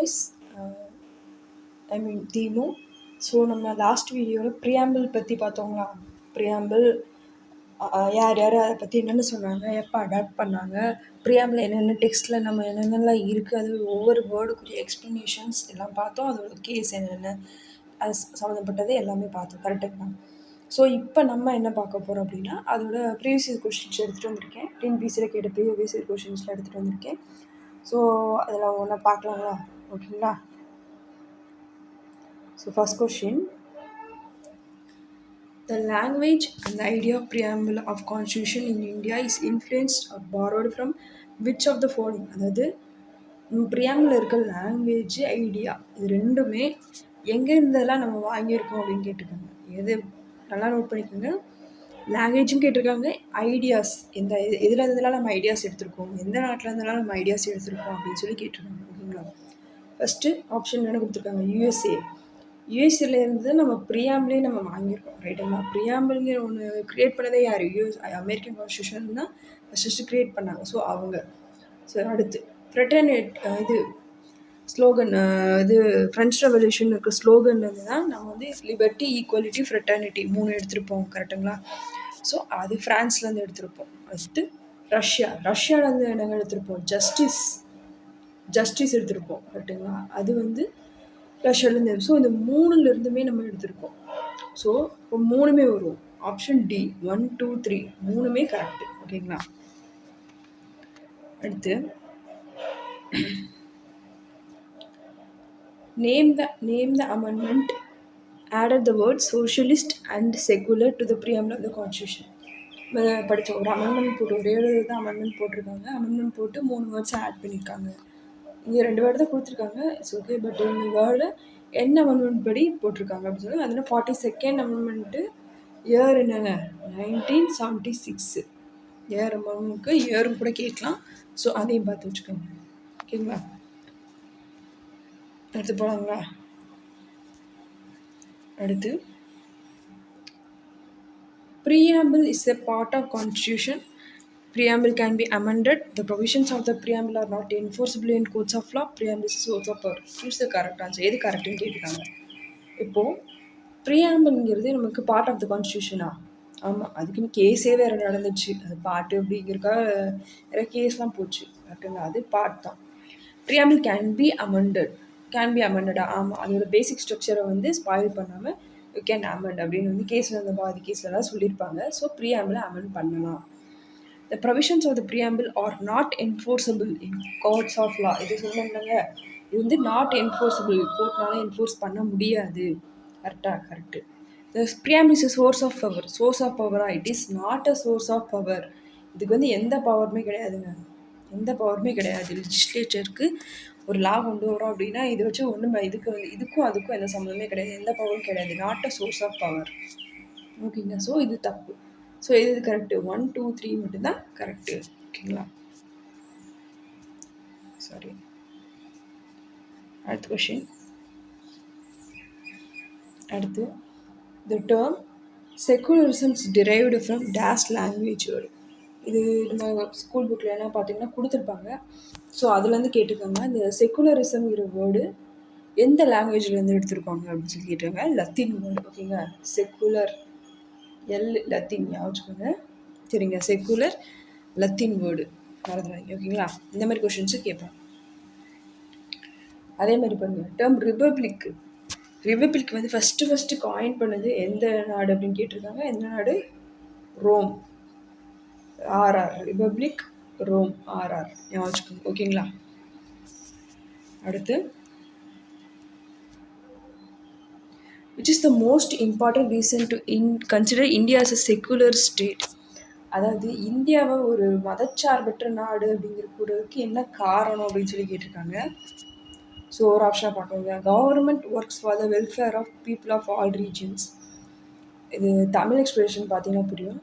S தீமு. So நம்ம last வீடியோவில் ப்ரியாம்பிள் பற்றி பார்த்தோங்களா. ப்ரியாம்பிள் யார் யார் அதை பற்றி என்னென்ன சொன்னாங்க, எப்போ அடாப்ட் பண்ணாங்க, ப்ரியாம்பிள் என்னென்ன டெக்ஸ்ட்டில் நம்ம என்னென்னலாம் இருக்குது, அது ஒவ்வொரு வேர்டுக்குரிய எக்ஸ்ப்ளனேஷன்ஸ் எல்லாம் பார்த்தோம். அதோட கேஸ் என்னென்ன அது சம்மந்தப்பட்டது எல்லாமே பார்த்தோம். கரெக்டுங்களா. ஸோ இப்போ நம்ம என்ன பார்க்க போகிறோம் அப்படின்னா, அதோட ப்ரீவியஸ் இயர் கொஷின்ஸ் எடுத்துகிட்டு வந்திருக்கேன். டிஎன்பிசியில் கேட்ட ப்ரீவியஸ் இயர் கொஷின்ஸ்லாம் எடுத்துகிட்டு வந்திருக்கேன். ஸோ அதில் ஒன்றா பார்க்கலாங்களா. ஓகேங்களா. So first question, the language and the idea of preamble of constitution in India is influenced or borrowed from which of the following. அதாவது ப்ரியாம்பிள் இருக்க லாங்குவேஜ் ஐடியா இது ரெண்டுமே எங்கே இருந்ததெல்லாம் நம்ம வாங்கியிருக்கோம் அப்படின்னு கேட்டிருக்காங்க. எது நல்லா நோட் பண்ணிக்கோங்க. லாங்குவேஜும் கேட்டிருக்காங்க, ஐடியாஸ் எந்த எதில் இருந்தெல்லாம் நம்ம ஐடியாஸ் எடுத்திருக்கோம், எந்த நாட்டில் இருந்தெல்லாம் நம்ம ஐடியாஸ் எடுத்திருக்கோம் அப்படின்னு சொல்லி கேட்டிருக்காங்க. ஓகேங்களா. ஃபஸ்ட்டு ஆப்ஷன் என்ன கொடுத்துருக்காங்க, யூஎஸ்ஏ. யூஎஸ்ஏல இருந்து நம்ம ப்ரியாம்பிளே நம்ம வாங்கியிருக்கோம். ரைட்டுங்களா. ப்ரியாம்பிள்ங்கிற ஒன்று க்ரியேட் பண்ணதே யார், அமெரிக்கன் கான்ஸ்டியூஷன் தான் ஃபஸ்ட்டு க்ரியேட் பண்ணாங்க. ஸோ அவங்க. ஸோ அடுத்து ஃப்ரெட்டர்னேட் இது ஸ்லோகன், இது ஃப்ரெஞ்ச் ரெவல்யூஷன் இருக்க ஸ்லோகன் தான் நம்ம வந்து லிபர்ட்டி, ஈக்குவலிட்டி, ஃப்ரெட்டர்னிட்டி 3 எடுத்திருப்போம். கரெக்டுங்களா. ஸோ அது ஃப்ரான்ஸ்லேருந்து எடுத்திருப்போம். அடுத்து ரஷ்யாவிலேருந்து நாங்கள் எடுத்திருப்போம் ஜஸ்டிஸ் எடுத்திருப்போம். கரெக்டுங்களா. அது வந்து ரஷ்யாவிலேருந்து. ஸோ இந்த 3லேருந்துமே நம்ம எடுத்திருக்கோம். ஸோ இப்போ 3மே வரும். ஆப்ஷன் டி 1, 2, 3 3மே கரெக்டு. ஓகேங்களா. அடுத்து name the amendment added the word socialist and secular to the preamble of the constitution. படித்த ஒரு அமெண்ட்மெண்ட் போட்டு, ஒரே ஒரு தான் அமெண்ட்மெண்ட் போட்டிருக்காங்க. அமெண்ட்மெண்ட் போட்டு 3 வேர்ட்ஸ் ஆட் பண்ணியிருக்காங்க. இங்கே 2 வேர்டு தான் கொடுத்துருக்காங்க. It's okay. பட் இந்த வேர்டு என்ன அமெண்ட்மெண்ட் படி போட்டிருக்காங்க அப்படின்னு சொல்லி அதில் 42nd அமெண்ட்மெண்ட்டு இயர் என்னங்க 1976. இயர் அமெண்ட்மெண்ட்க்கு இயரும் கூட கேட்கலாம். ஸோ அதையும் பார்த்து வச்சுக்கோங்க. ஓகேங்களா. அடுத்து போகலாங்களா. அடுத்து preamble is a part of constitution. Preamble can be amended. The provisions of the preamble are not enforceable in courts of law. Preamble is a source of power. Choose the correct answer. எது கரெக்டுன்னு கேட்டுருக்காங்க. இப்போது ப்ரியாம்பிள்ங்கிறது நமக்கு part of த கான்ஸ்டியூஷனா? ஆமாம். அதுக்குன்னு கேஸே வேறு நடந்துச்சு. அது பாட்டு அப்படிங்கிறக்கா வேறு கேஸ்லாம் போச்சு. கரெக்டுங்களா. அது பார்ட் தான். ப்ரியாம்பிள் கேன் பி அமெண்டடா? ஆமாம். அதோட பேசிக் ஸ்ட்ரக்சரை வந்து ஸ்பாயில் பண்ணாமல் யூ கேன் அமெண்ட் அப்படின்னு வந்து கேஸில் இருந்த பாதி கேஸ்லலாம் சொல்லியிருப்பாங்க. ஸோ ப்ரியாம்பிளை அமெண்ட் பண்ணலாம். The provisions of the preamble are not enforceable in courts of law. இது சொன்னாங்க. இது வந்து நாட் என்ஃபோர்ஸபிள், கோர்ட்னால என்ஃபோர்ஸ் பண்ண முடியாது. Correct. The preamble is a source of power. Source of பவரா? It is not a source of power. இதுக்கு வந்து எந்த பவருமே கிடையாதுங்க. லெஜிஸ்லேச்சருக்கு ஒரு லா கொண்டு வரோம் அப்படின்னா இதை வச்சு ஒன்றும் இதுக்கும் அதுக்கும் எந்த சம்மந்தமே கிடையாது. எந்த பவரும் கிடையாது. Not a source of power. ஓகேங்க. ஸோ இது தப்பு. ஸோ இது கரெக்டு. 1, 2, 3 மட்டும்தான் கரெக்டு. ஓகேங்களா. சாரி. அடுத்த கொஷின். அடுத்து the term secularism is derived from dash language word. இது நம்ம ஸ்கூல் புக்கில் எல்லாம் பார்த்தீங்கன்னா கொடுத்துருப்பாங்க. ஸோ அதுலேருந்து கேட்டிருக்காங்க. இந்த செக்குலரிசம்ங்கிற வேர்டு எந்த லாங்குவேஜ்லேருந்து எடுத்திருக்காங்க அப்படின்னு சொல்லி கேட்டிருக்காங்க. Latin word. ஓகேங்க. செக்குலர் லத்தீன் ஞாபகம். சரிங்க. செக்குலர் லத்தீன் வேர்டு மறந்துடாதீங்க. ஓகேங்களா. இந்த மாதிரி கொஷின்ஸு கேட்பேன். அதே மாதிரி பாருங்கள். டேர்ம் ரிபப்ளிக் வந்து ஃபஸ்ட்டு காயின் பண்ணது எந்த நாடு அப்படின்னு கேட்டிருக்காங்க. எந்த நாடு? Rome. RR. Republic Rome. RR ஞாபகம். ஓகேங்களா. அடுத்து which is the most important reason to consider India as a secular state. அதாவது இந்தியாவை ஒரு மதச்சார்பற்ற நாடு அப்படிங்கிறதுக்கு என்ன காரணம் அப்படின்னு சொல்லி கேட்டிருக்காங்க. ஸோ ஒரு ஆப்ஷனாக பார்க்கணுங்க. Government works for the welfare of people of all regions. இது தமிழ் எக்ஸ்பிரஷன் பார்த்தீங்கன்னா புரியும்.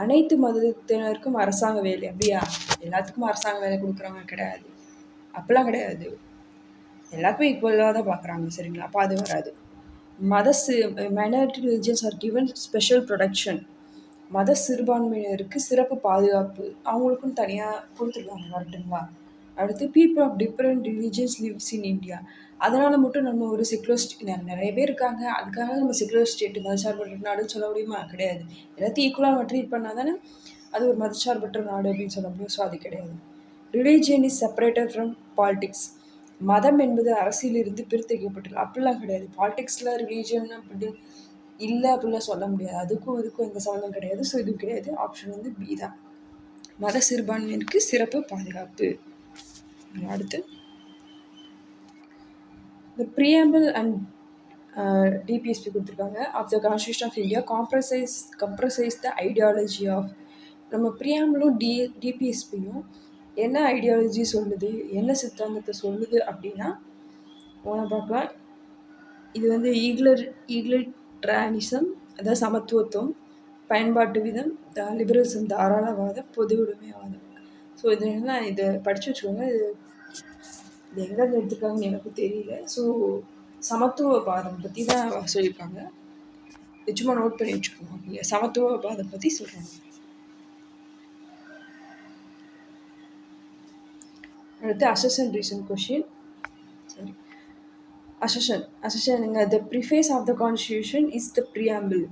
அனைத்து மதத்தினருக்கும் அரசாங்க வேலை. அப்படியா? எல்லாத்துக்கும் அரசாங்க வேலை கொடுக்குறாங்க? கிடையாது. அப்போல்லாம் கிடையாது. எல்லாருக்கும் ஈக்குவலாக தான் பார்க்குறாங்க. சரிங்களா. அப்போ அது வராது. Minority religions are given special protection. மத சிறுபான்மையினருக்கு சிறப்பு பாதுகாப்பு அவங்களுக்கும் தனியாக கொடுத்துருக்காங்க. கரெக்டுங்களா. அடுத்து people of different religions lives in India. அதனால் மட்டும் நம்ம ஒரு செக்குலர் நிறைய பேர் இருக்காங்க, அதுக்காக நம்ம செக்குலர் ஸ்டேட் மதசார்பற்ற நாடுன்னு சொல்ல முடியுமா? கிடையாது. எல்லாத்தையும் ஈக்குவலாக நம்ம ட்ரீட் பண்ணால் தானே அது ஒரு மதசார்பற்ற நாடு அப்படின்னு சொல்ல முடியும். ஸோ அது கிடையாது. Religion is separated from politics. மதம் என்பது அரசியலிருந்து பிரித்தெடுக்கப்பட்டது. அப்படிலாம் கிடையாது. பாலிடிக்ஸில் ரிலீஜியன் அப்படி இல்லை அப்படிலாம் சொல்ல முடியாது. அதுக்கும் இதுக்கும் எந்த சம்மந்தம் கிடையாது. ஸோ இது கிடையாது. ஆப்ஷன் வந்து பி தான். மத சிறுபான்மையினருக்கு சிறப்பு பாதுகாப்பு. அடுத்து the preamble and DPSP கொடுத்துருக்காங்க of the Constitution of India comprises the ideology of. நம்ம ப்ரியாம்பிளும் டிபிஎஸ்பியும் என்ன ஐடியாலஜி சொல்லுது, என்ன சித்தாந்தத்தை சொல்லுது அப்படின்னா பார்க்கலாம். இது வந்து ஈக்லிட்ரானிசம், அதாவது சமத்துவத்துவம், பயன்பாட்டு விதம், லிபரலிசம் தாராளவாதம், பொது உடைமைவாதம். ஸோ இது என்ன, இதை படித்து வச்சுக்கோங்க. இது எங்கேருந்து எடுத்துருக்காங்கன்னு எனக்கு தெரியல. ஸோ சமத்துவ பாதம் பற்றி தான் சொல்லியிருக்காங்க. சும்மா நோட் பண்ணி வச்சுக்கோங்க. ஓகே, சமத்துவ பாதம் பற்றி சொல்கிறாங்க. அடுத்து அசஷன் ரீசன் கொஷின். சரி, அசஷனுங்க the preface of the constitution is the preamble.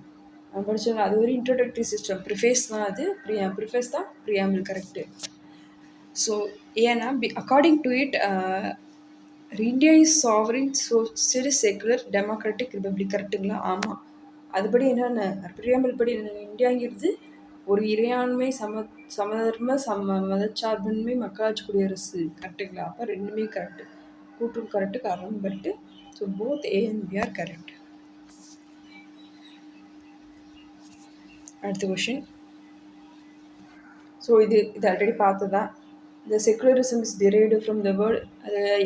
படிச்சோங்க, அது ஒரு இன்ட்ரோடக்டரி சிஸ்டம். ப்ரிஃபேஸ் தான் அது, ப்ரிஃபேஸ் தான் ப்ரியாம்பிள். கரெக்டு. ஸோ ஏன்னா according to it India is sovereign socialist secular democratic republic. கரெக்டுங்களா? ஆமாம். அதுபடி என்னென்ன ப்ரியாம்பிள் படி இந்தியாங்கிறது ஒரு இறையாண்மை சமதர்ம மதச்சார்பின்மை மக்களாட்சி குடியரசு. கரெக்டுங்களா? அப்போ ரெண்டுமே கரெக்டு. கூட்டும் கரெக்டு, காரணம் correct. So both A and B are correct. அடுத்த கொஷின். ஸோ இது ஆல்ரெடி பார்த்ததான். இந்த secularism is derived from the word.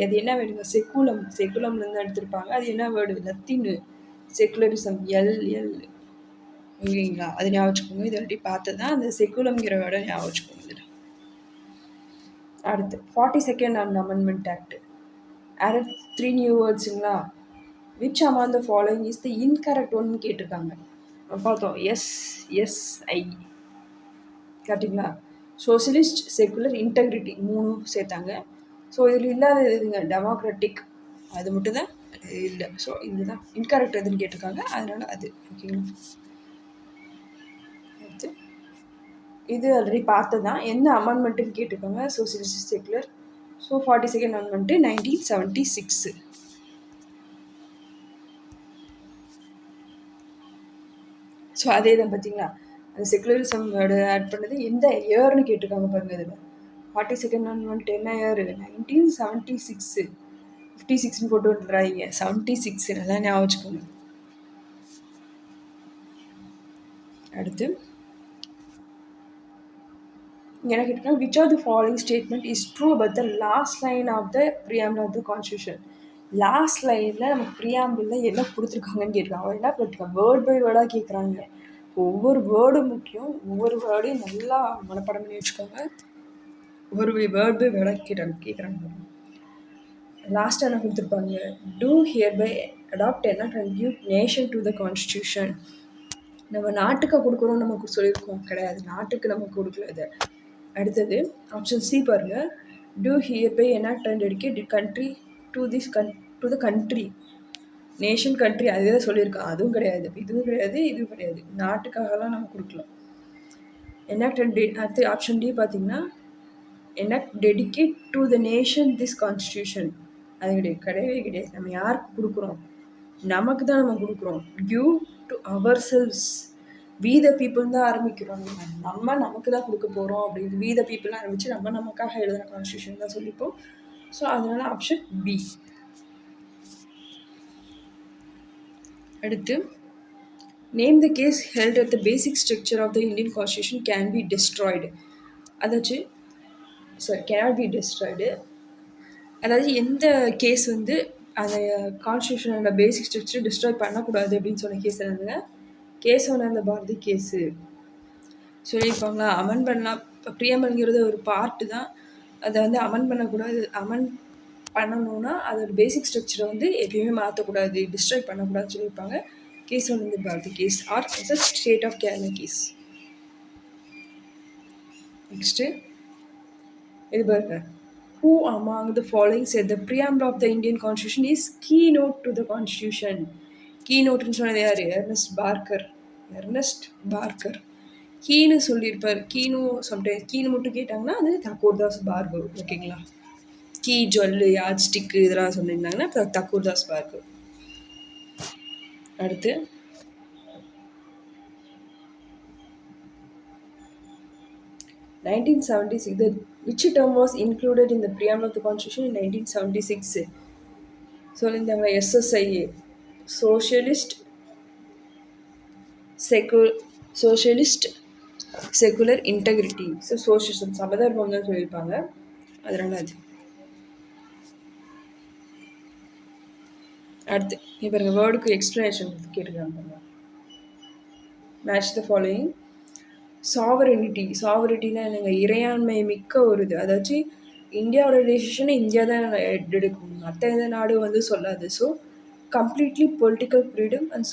அது என்ன வேணுங்க? செக்குலம்லேருந்து எடுத்திருப்பாங்க. அது என்ன வேர்டு? லத்தீன் செக்குலரிசம், இல்லைங்களா? அது ஞாபகம் வச்சுக்கோங்க. இது ஆல்ரெடி பார்த்ததான். அந்த செக்குலம்ங்கிற வேர்டை ஞாபகம் வச்சுக்கோங்க இதில். அடுத்து 42nd Amendment Act added 3 new wordsங்களா? which among the following is the incorrect one கேட்டிருக்காங்க. பார்த்தோம். எஸ்ஐ கரெக்டுங்களா? சோசியலிஸ்ட், செக்குலர், இன்டெகிரிட்டி 3 சேர்த்தாங்க. ஸோ இதில் இல்லாத எதுங்க? டெமோக்ராட்டிக், அது மட்டும் தான் இல்லை. ஸோ இதுதான் இன்கரெக்ட் எதுன்னு கேட்டிருக்காங்க, அதனால் அது. ஓகேங்களா? அடுத்து இது ஆல்ரெடி பார்த்ததான். என்ன அமெண்ட்மெண்ட்டுன்னு கேட்டிருக்காங்க? Socialist, secular. So 42nd Amendment 1976. So அதே தான். பார்த்தீங்களா? அந்த செக்குலரிசம் வேர்டு ஆட் பண்ணது எந்த இயர்னு கேட்டிருக்காங்க பாருங்கள். இதில் 42nd Amendment என்ன இயர்? 1976. 56ன்னு போட்டு விட்டுறாங்க. 76 நல்லா ஞாபகம் வச்சுக்கோங்க. அடுத்து எனக்கு கேட்டிருக்காங்க which of the following statement is true about the last line of the preamble of the constitution. Last லைனில் நம்ம ப்ரியாம்பிளில் என்ன கொடுத்துருக்காங்கன்னு கேட்குறாங்க. அவங்க என்ன பண்ணிருக்காங்க? வேர்ட் பை வேர்டாக கேட்குறாங்க. ஒவ்வொரு வேர்டும் முக்கியம். ஒவ்வொரு வேர்டையும் நல்லா மனப்பாடம் பண்ணி வச்சுக்கோங்க. ஒவ்வொரு வேர்ட் பை வேர்டாக கேட்குறாங்க. லாஸ்ட்டாக என்ன கொடுத்துருப்பாங்க? டூ ஹியர் பை அடாப்ட் என்ன கன்ட்ரிபியூட் நேஷன் டு த கான்ஸ்டியூஷன். நம்ம நாட்டுக்கு கொடுக்குறோம் நமக்கு சொல்லியிருக்கோம்? கிடையாது, நாட்டுக்கு நம்ம கொடுக்கல இதை. அடுத்தது ஆப்ஷன் சி பாருங்கள். Do hereby enact and dedicate country to the country, nation country, அதே தான் சொல்லியிருக்கோம். அதுவும் கிடையாது, இதுவும் கிடையாது, இதுவும் கிடையாது. நாட்டுக்காகலாம் நம்ம கொடுக்கலாம். எனாக்ட் அண்ட் அடுத்து ஆப்ஷன் டி பார்த்தீங்கன்னா enact dedicate to the nation this constitution. அது கிடையவே கிடையாது. நம்ம யாருக்கு கொடுக்குறோம்? நமக்கு தான் நம்ம கொடுக்குறோம். Give to ourselves, we the people தான் ஆரம்பிக்கிறோம். நம்ம நமக்கு தான் கொடுக்க போகிறோம் அப்படின்னு வி த பீப்புள் ஆரம்பித்து நமக்காக எழுதுன கான்ஸ்டியூஷன் தான் சொல்லிப்போம். ஸோ அதனால ஆப்ஷன் பி. அடுத்து name the case held at the basic structure of the Indian constitution can be destroyed. அதாச்சும் கேனாட் பி டிஸ்ட்ராய்டு. அதாவது எந்த கேஸ் வந்து அந்த கான்ஸ்டியூஷனோட பேசிக் ஸ்ட்ரக்சர் டிஸ்ட்ராய் பண்ணக்கூடாது அப்படின்னு சொன்ன கேஸ் என்னதுங்க? கேசவானந்த பாரதி கேஸு சொல்லியிருப்பாங்களா? அமெண்ட் பண்ணலாம். இப்போ ப்ரியாம்பிள்ங்கிறது ஒரு பார்ட்டு தான். அதை வந்து அமெண்ட் பண்ணக்கூடாது. அமெண்ட் பண்ணணும்னா அதோட பேசிக் ஸ்ட்ரக்சரை வந்து எப்பயுமே மாற்றக்கூடாது, டிஸ்ட்ராய் பண்ணக்கூடாதுன்னு சொல்லியிருப்பாங்க. Kesavananda Bharati case or state of Kerala case. Next இது பாருங்க. Who among the following said the preamble of the Indian Constitution is keynote to the Constitution? கீநோட்டுன்னு சொன்னது யார்? Ernst Parker. கீன்னு சொல்லியிருப்பார். கீனு சம்டைம்ஸ் கீனு மட்டும் கேட்டாங்கன்னா அது தக்கூர்தாஸ் பார்கர். ஓகேங்களா? கீ ஜுவல்லு யாட் ஸ்டிக்கு இதெல்லாம் சொல்லியிருந்தாங்கன்னா தக்கூர்தாஸ் பார்கர். அடுத்து 1976. Which term was included in the preamble of the Constitution in 1976? சொல்லியிருந்தாங்களா? SSIA, socialist secular integrity. So socialism சமதர்மம் தான் சொல்லியிருப்பாங்க. அதனால அது. அடுத்து இப்போ வேர்டுக்கு எக்ஸ்பிளனேஷன் கேட்டுருக்காங்க. Match the following. சாவரிட்டினா என்னங்க? இறையாண்மை மிக்க ஒரு இது. அதாச்சும் இந்தியாவோட டெசிஷனை இந்தியா தான் எடுக்கும், மற்ற எந்த நாடு சொல்லாது. So completely political freedom and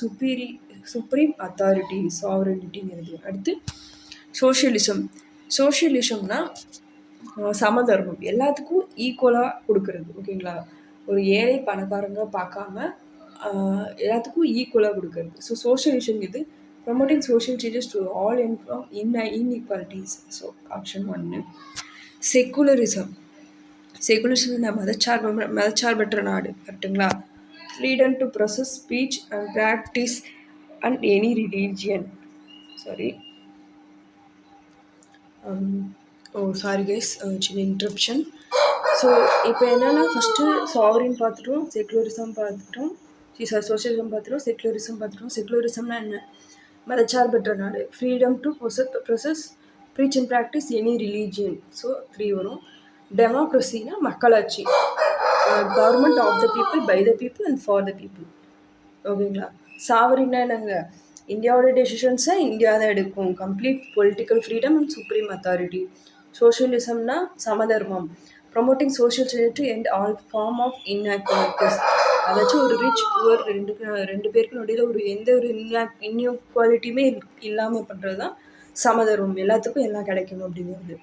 supreme authority சாவரிட்டிங்கிறது. அடுத்து சோஷியலிசம்னா சமதர்மம், எல்லாத்துக்கும் ஈக்குவலாக கொடுக்கறது. ஓகேங்களா? ஒரு ஏழை பணக்காரங்க பார்க்காம எல்லாத்துக்கும் ஈக்குவலாக கொடுக்கறது. ஸோ சோஷியலிசம் இது promoting social changes to all inequalities. So option 1. Secularism மதச்சார்பற்ற நாடு. கரெக்டுங்களா? Freedom to profess speech and practice and any religion. Sorry guys, சின்ன இன்ட்ரப்ஷன். ஸோ இப்போ என்னென்னா ஃபஸ்ட்டு சாவரின் பார்த்துட்டோம், செக்குலரிசம் பார்த்துட்டோம், சோஷியலிசம் பார்த்துட்டோம், செக்குலரிசம் பார்த்துட்டோம். செக்குலரிசம்னா என்ன? மதச்சார்பற்ற நாடு. Freedom to profess preach and practice any religion. So 3 வரும். டெமோக்ரஸினா மக்களாட்சி, government of the people, by the people and for the people. ஓகேங்களா? சாவரின்னா என்னங்க? இந்தியாவோட டெசிஷன்ஸை இந்தியா தான் எடுக்கும், complete political freedom and supreme authority. சோஷியலிசம்னா சமதர்மம், promoting social change to end all form of inequalities. அதாச்சும் ஒரு ரிச் புவர் ரெண்டு பேருக்கு நடுவில் எந்த ஒரு இன்இக்வாலிட்டியுமே இல்லாமல் பண்ணுறது தான் சமதர்மம், எல்லாத்துக்கும் எல்லாம் கிடைக்கணும் அப்படிங்கிறது.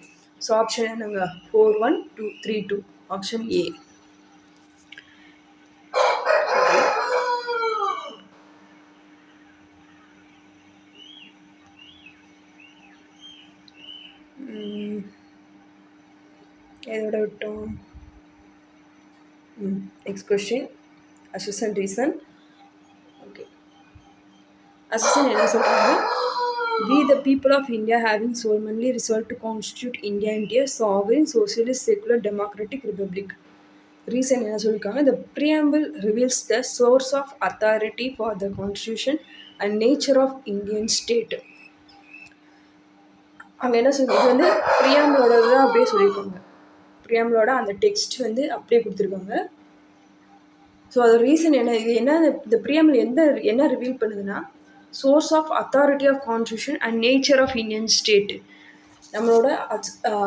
ஸோ ஆப்ஷன் என்னங்க? 4, 1, 2, 3, 2. Option A. எதோட விட்டோம்? Next question. Assess and reason. Okay, assess என்ன சொல்கிறாங்க? We the people of India having solemnly resolved to constitute India into a sovereign, socialist, secular, democratic republic. Reason என்ன சொல்லியிருக்காங்க? The preamble reveals the source of authority for the constitution and nature of Indian state. அங்கே என்ன சொல்லி இது ப்ரியாம்பிளோட தான் அப்படியே சொல்லியிருக்காங்க. ப்ரியாம்பிளோட அந்த டெக்ஸ்ட் அப்படியே கொடுத்துருக்காங்க. ஸோ அது ரீசன் என்ன? இது என்ன? இந்த ப்ரியாம்பிள் என்ன ரிவீல் பண்ணுதுன்னா, source of authority of constitution and nature of Indian state. நம்மளோட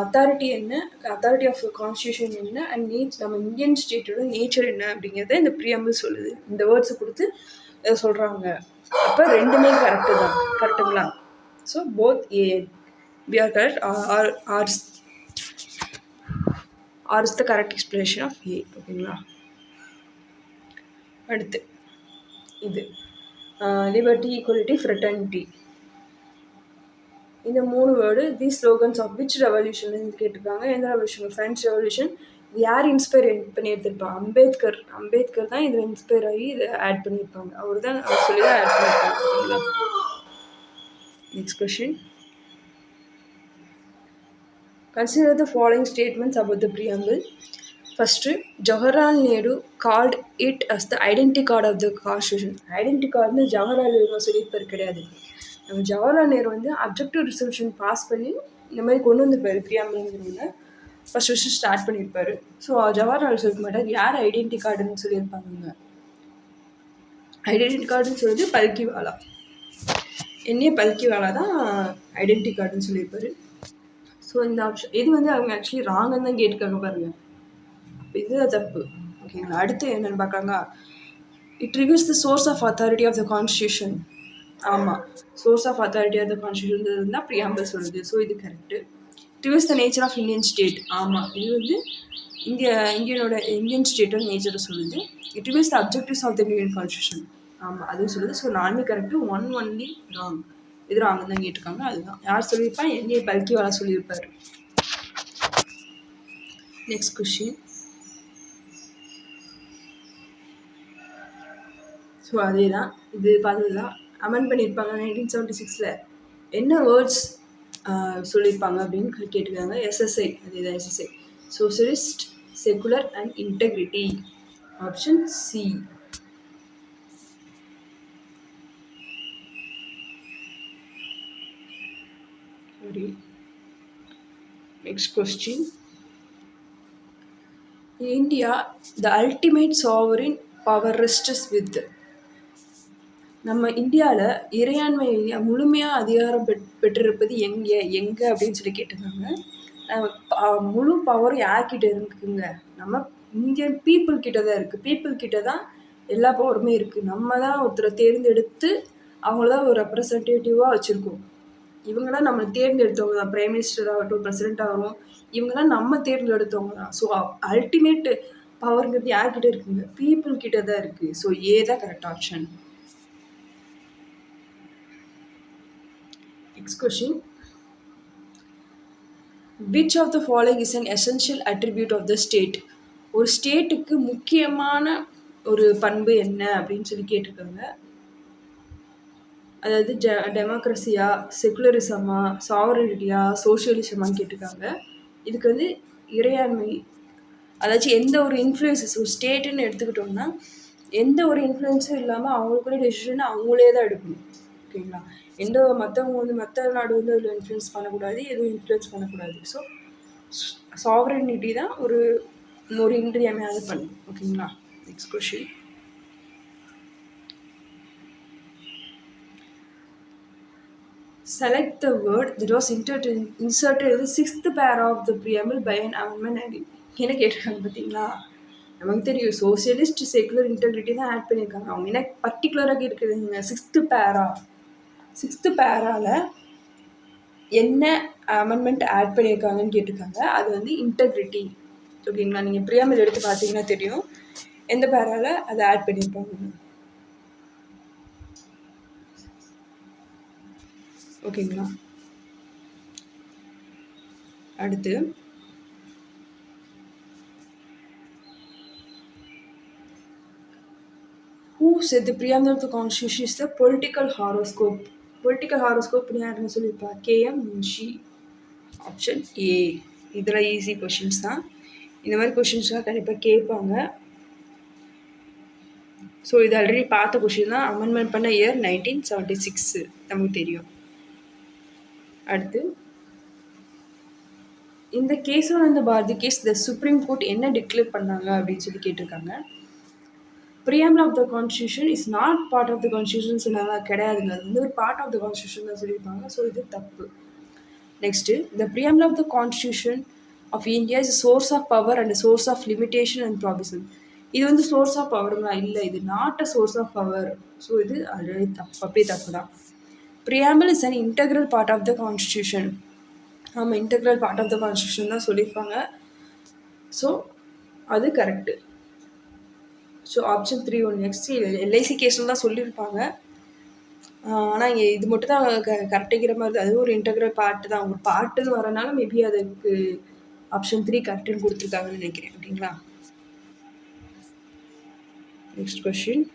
அத்தாரிட்டி என்ன, அத்தாரிட்டி ஆஃப் கான்ஸ்டியூஷன் என்ன, அண்ட் நம்ம இந்தியன் ஸ்டேட்டோட நேச்சர் என்ன அப்படிங்கிறத இந்த ப்ரியாம்பிள் சொல்லுது. இந்த வேர்ட்ஸை கொடுத்து சொல்கிறாங்க. அப்போ ரெண்டுமே கரெக்டு தான். கரெக்டுங்களா? So both A we are correct, R is the correct explanation of A. ஓகேங்களா? அடுத்து இது லிபர்ட்டி, ஈக்குவலிட்டி, ஃப்ரெட்டர்னிட்டி. இந்த 3 word the slogans of which revolution கேட்டிருக்காங்க. எந்த ரெவல்யூஷன்? French revolution. இது யார் இன்ஸ்பயர் பண்ணி எடுத்திருப்பாங்க? அம்பேத்கர் தான் இதில் இன்ஸ்பயர் ஆகி இதை ஆட் பண்ணியிருப்பாங்க. அவர் சொல்லி தான் ஆட் பண்ணியிருப்பாங்க. Next question. Consider the following statements about the preamble. First, Jawaharlal Nehru called it as the identity card of the constitution. Identity card Jawaharlal Nehru சொல்லியிருப்பார் கிடையாது. நம்ம Jawaharlal Nehru objective resolution pass பண்ணி இந்த மாதிரி கொண்டு வந்திருப்பாரு. பிரியாம்பிள்ங்கிறவங்க ஃபர்ஸ்ட் ஸ்டார்ட் பண்ணியிருப்பாரு. ஸோ ஜவஹர்லால் சொல்லிக்க மாட்டார். யார் ஐடென்டி கார்டுன்னு சொல்லியிருப்பாங்க? ஐடென்டி கார்டுன்னு சொல்லிட்டு பல்கிவாலா, பல்கிவாலா தான் ஐடென்டி கார்டுன்னு சொல்லியிருப்பாரு. ஸோ இந்த ஆப்ஷன் இது அவங்க ஆக்சுவலி ராங்கன்னு தான் கேட்டுக்காங்க பாருங்க. இதுதான் தப்பு. ஓகேங்களா? அடுத்து என்னென்னு பார்க்கலாங்க. It reveals the source of authority of the constitution. ஆமாம், source of authority of the constitution தான் ப்ரியாம்பிள் சொல்லுது. ஸோ இது correct. It reveals the nature of Indian state. ஆமாம், இது இந்தியன் ஸ்டேட்டோட நேச்சரை சொல்லுது. It remains the objectives of the Indian constitution. ஆமாம், அதுவும் சொல்லுது. ஸோ நாலுமே கரெக்டு, ஒன் ஒன்லி ராங். இது ராங் தான் கேட்டிருக்காங்க. அதுதான் யார் சொல்லியிருப்பா? எங்கே பல்கிவாலா சொல்லியிருப்பார். Next question. ஸோ அதே தான், இது பார்த்தது தான். அமெண்ட் பண்ணியிருப்பாங்க 1976. என்ன வேர்ட்ஸ் சொல்லியிருப்பாங்க அப்படின்னு கேட்டிருக்காங்க. எஸ்எஸ்ஐ, அதே தான் SSI. Socialist, secular and integrity. Option C. சரி, next question. In India, the ultimate sovereign power rests with. நம்ம இந்தியாவில் இறையாண்மையை முழுமையாக அதிகாரம் பெற்றிருப்பது எங்கே அப்படின்னு சொல்லி கேட்டிருக்காங்க. முழு பவரும் யார்கிட்ட இருக்குங்க? நம்ம இந்தியன் பீப்புள் கிட்ட தான் இருக்குது. பீப்புள் கிட்ட தான் எல்லா பவருமே இருக்குது. நம்ம தான் ஒருத்தரை தேர்ந்தெடுத்து அவங்கள தான் ஒரு ரெப்ரசன்டேட்டிவாக வச்சுருக்கோம். இவங்களாம் நம்ம தேர்ந்தெடுத்தவங்க தான். பிரைம் மினிஸ்டர் ஆகட்டும், பிரசிடென்ட் ஆகணும், இவங்கெல்லாம் நம்ம தேர்ந்தெடுத்தவங்க தான். ஸோ அல்டிமேட் பவருங்கிறது யார்கிட்ட இருக்குங்க? பீப்புள் கிட்ட தான் இருக்குது. ஸோ ஏ தான் correct option. Next question. Which of the following is an essential attribute of the state? ஒரு ஸ்டேட்டுக்கு முக்கியமான ஒரு பண்பு என்ன அப்படின்னு சொல்லி கேட்டிருக்காங்க. அதாவது டெமோக்ரஸியா, செகுலரிசமா, சாவரிட்டியா, சோஷியலிசமான்னு கேட்டிருக்காங்க. இதுக்கு வந்து இறையாண்மை, அதாச்சும் எந்த ஒரு இன்ஃப்ளூயன்ஸஸ், ஒரு ஸ்டேட்டுன்னு எடுத்துக்கிட்டோம்னா எந்த ஒரு இன்ஃப்ளூயன்ஸும் இல்லாமல் அவங்களுக்குள்ள டெசிஷனை அவங்களே தான் எடுக்கணும். ஓகேங்களா? மற்றவங்க வந்து மற்ற நாடு வந்து அதில் இன்ஃப்ளூயன்ஸ் பண்ணக்கூடாது, எதுவும் இன்ஃப்ளூயன்ஸ் பண்ணக்கூடாது. ஸோ சாவரனிட்டி தான் ஒரு இன்றியமையாத பண்பு. ஓகேங்களா? Next question. Select the word that was inserted in the 6th para of the preamble by an amendment and என்ன கேட்டிருக்காங்க பார்த்தீங்களா? நமக்கு தெரியும் சோசியலிஸ்ட், செகுலர், இன்டெகிரிட்டி தான் ஆட் பண்ணியிருக்காங்க. அவங்க என்ன பர்டிகுலராக கேட்குறதுங்க? 6th பேராவில் என்ன அமெண்ட்மெண்ட் ஆட் பண்ணியிருக்காங்கன்னு கேட்டிருக்காங்க. அது வந்து இன்டெகிரிட்டி. ஓகேங்களா? நீங்கள் பிரியாம்பிள் எடுத்து பார்த்தீங்கன்னா தெரியும் எந்த பேராவில் அதை ஆட் பண்ணியிருப்பாங்க. ஓகேங்களா? அடுத்து who said the preamble of the constitution is the political horoscope? Political horoscope யாருன்னு சொல்லியிருப்பா? KM முன்ஷி. Option A. இதெல்லாம் ஈஸி கொஷின்ஸ் தான். இந்த மாதிரி கொஷின்ஸ்லாம் கண்டிப்பாக கேட்பாங்க. ஸோ இது ஆல்ரெடி பார்த்த கொஷின் தான். அமெண்ட்மெண்ட் பண்ண இயர் 1976 நமக்கு தெரியும். அடுத்து இந்த Kesavananda Bharati case the supreme court என்ன டிக்ளேர் பண்ணாங்க அப்படின்னு சொல்லி கேட்டிருக்காங்க. preamble of the constitution is not part of the constitution சொன்னாங்க. கிடையாதுங்க, அது வந்து ஒரு பார்ட் ஆஃப் த கான்ஸ்டியூஷன் தான் சொல்லியிருப்பாங்க. ஸோ இது தப்பு. Next, the preamble of the constitution of India is a source of power and a source of limitation and provision. இது வந்து சோர்ஸ் ஆஃப் பவருங்களா? இல்லை, இது not a source of power. So இது ஆல்ரெடி அப்படியே தப்பு தான். preamble is an integral part of the constitution. ஆமாம், integral part of the constitution தான் சொல்லியிருப்பாங்க. ஸோ அது கரெக்டு. ஸோ ஆப்ஷன் 3 ஒன்று. நெக்ஸ்ட் எல்ஐசி கேஸில் தான் சொல்லியிருப்பாங்க. ஆனால் இங்கே இது மட்டும் தான் கரெக்டுங்கிற மாதிரி. அதுவும் ஒரு இன்டெக்ரல் பார்ட்டு தான். ஒரு பார்ட்டுன்னு வரனால மேபி அதுக்கு ஆப்ஷன் 3 கரெக்டுன்னு கொடுத்துருக்காங்கன்னு நினைக்கிறேன். ஓகேங்களா? Next question.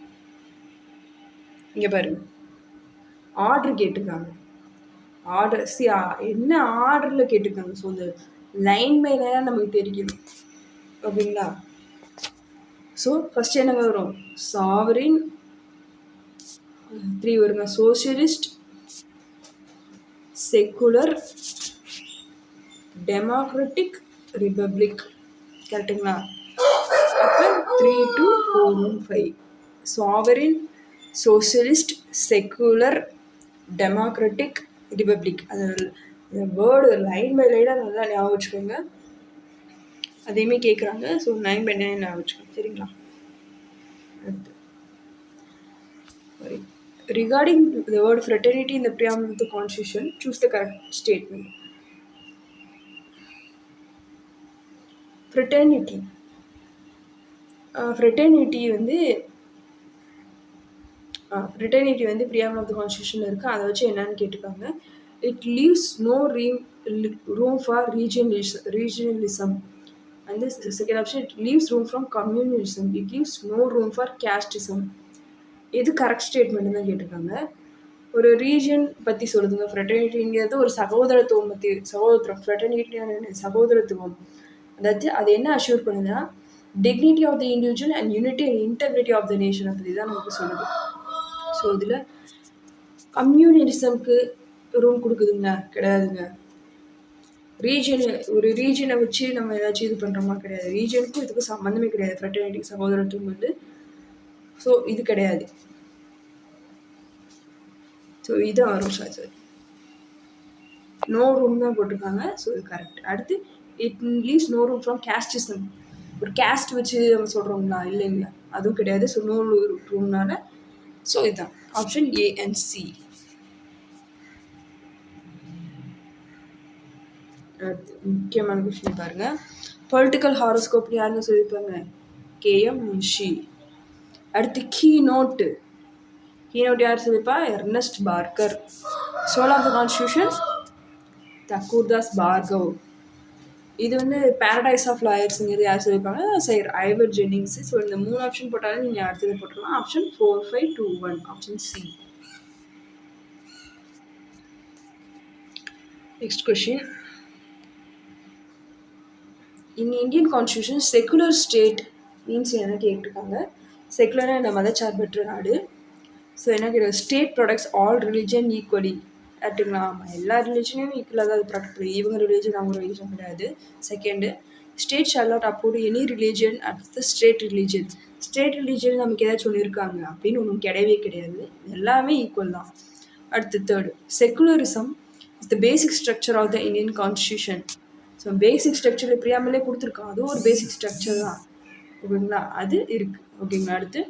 இங்கே பாருங்க, ஆர்டர் கேட்டிருக்காங்க. ஆர்டர் என்ன ஆர்டரில் கேட்டிருக்காங்க? ஸோ இந்த லைன் பை லைனாக நமக்கு தெரியணும். ஓகேங்களா? ஸோ ஃபஸ்ட் என்னங்க வரும்? சாவரின் 3 வருங்க. Socialist, secular, democratic, republic. கரெக்டுங்களா? அப்போ 3 to 4 1 5. Sovereign, socialist, secular, democratic, republic. அது வேர்டு லைன் பை லைனாக நல்லா ஞாபகம் வச்சுக்கோங்க. அதையுமே கேட்குறாங்க. ஸோ 9 by 9 ஞாபகம் வச்சுக்கோங்க. சரிங்களா? அடுத்து, regarding the word fraternity in the preamble of the constitution, choose the correct statement. Fraternity. Fraternity வந்து ஃப்ரெட்டர்னிட்டி வந்து பிரியாமல் ஆஃப் த கான்ஸ்டியூஷனில் இருக்குது. அதை வச்சு என்னன்னு கேட்டிருக்காங்க. It leaves no room for regionalism. And second option, it leaves room from communalism. It leaves no room for casteism. எது correct statement தான் கேட்டிருக்காங்க. ஒரு ரீஜன் பற்றி சொல்லுதுங்க. ஃப்ரெட்டர்னிட்டிங்கிறது ஒரு சகோதரத்துவம் பற்றி, ஃப்ரெட்டர்னிட்டி சகோதரத்துவம். அதாவது அது என்ன அஷ்யூர் பண்ணுதுன்னா, dignity of the individual and unity and integrity of the nation அப்படி தான் நமக்கு சொல்லுது. ஸோ இதில் கம்யூனிசம்க்கு ரூம் கொடுக்குதுங்க கிடையாதுங்க. ஒரு ரீஜனை வச்சு நம்ம ஏதாச்சும் இது பண்ணுறோமா கிடையாது. ரீஜனுக்கும் இதுக்கும் சம்மந்தமே கிடையாது. ஃப்ரெட்டர்னிட்டி சகோதரத்துவம் வந்து ஸோ இது கிடையாது. ஸோ இது வரும் சார். நோ ரூம் தான் போட்டிருக்காங்க. ஸோ இது கரெக்ட். அடுத்து it leaves no room from casteism. ஒரு கேஸ்ட் வச்சு நம்ம சொல்கிறோங்களா? இல்லைங்களா, அதுவும் கிடையாது. ஸோ நோ ரூம்னால ஸோ இதுதான் ஆப்ஷன் ஏ அண்ட் சி. முக்கியமான கொஸ்டின் பாருங்க. பொலிட்டிக்கல் ஹாரோஸ்கோப் யாருன்னு சொல்லியிருப்பாங்க? கேஎம் முன்ஷி. அடுத்து கீ நோட் யார் சொல்லியிருப்பா? Ernest Barker. Soul of the constitution Thakurdas Bhargav. இது வந்து பேரடைஸ் ஆஃப் லாயர்ஸுங்கிறது யார் சொல்லியிருப்பாங்க? Sir Ivor Jennings. ஸோ இந்த 3 ஆப்ஷன் போட்டாலும் நீங்கள் அடுத்தது போட்டுக்கலாம். Option 4, 5, 2, 1 option C. Next question. In Indian constitution secular state means என்ன கேட்டிருக்காங்க. செக்குலராக இந்த மதச்சார்பற்ற நாடு. ஸோ என்ன கேட்குறது? State products all religion equally. கரெக்டுங்களா? ஆமாம், எல்லா ரிலிஜனையும் ஈக்குவலாக தான் அது ப்ரொடக்ட் பண்ணுது. இவங்க ரிலிஜன் அவங்க ரிலிஜன் கிடையாது. Second, state shawl not approve any religion at the state religion. State religion நமக்கு ஏதாச்சும் ஒன்று இருக்காங்க அப்படின்னு ஒன்றும் கிடையவே கிடையாது. எல்லாமே ஈக்குவல் தான். அடுத்து third, secularism is the basic structure of the Indian constitution. So basic structure பிரியாமலே கொடுத்துருக்கோம். அதுவும் ஒரு பேசிக் ஸ்ட்ரக்சர் தான். ஓகேங்களா? அது இருக்குது. ஓகேங்களா? அடுத்து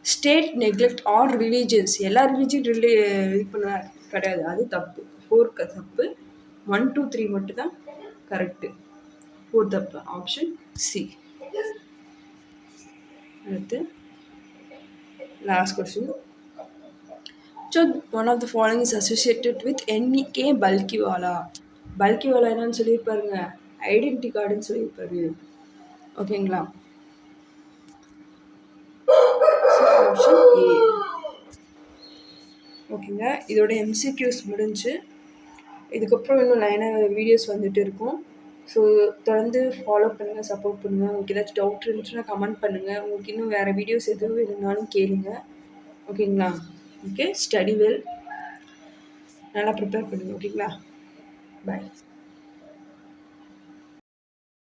ஸ்டேட் நெக்லெக்ட் ஆல் ரிலீஜியன்ஸ். எல்லா ரிலீஜியன் இது பண்ண கிடையாது. அது தப்பு. 4 தப்பு. 1, 2, 3 மட்டும் தான் கரெக்டு. 4 தப்பு. Option C. அடுத்து last question. So one of the following is associated with NEK Palkhivala. Palkhivala என்னன்னு சொல்லியிருப்பாருங்க? ஐடென்டி கார்டுன்னு சொல்லியிருப்பாரு. ஓகேங்களா? Option A. ஓகேங்க, இதோட எம்சிக்யூஸ் முடிஞ்சு. இதுக்கப்புறம் இன்னும் லைனாக வீடியோஸ் வந்துட்டு இருக்கும். ஸோ தொடர்ந்து ஃபாலோ பண்ணுங்கள், சப்போர்ட் பண்ணுங்கள். உங்களுக்கு ஏதாச்சும் டவுட் இருந்துச்சுன்னா கமெண்ட் பண்ணுங்கள். உங்களுக்கு இன்னும் வேறு வீடியோஸ் எதுவும் இருந்தாலும் கேளுங்க. ஓகேங்களா? ஓகே, ஸ்டடி வெல், நல்லா ப்ரிப்பேர் பண்ணுங்கள். ஓகேங்களா? பாய்.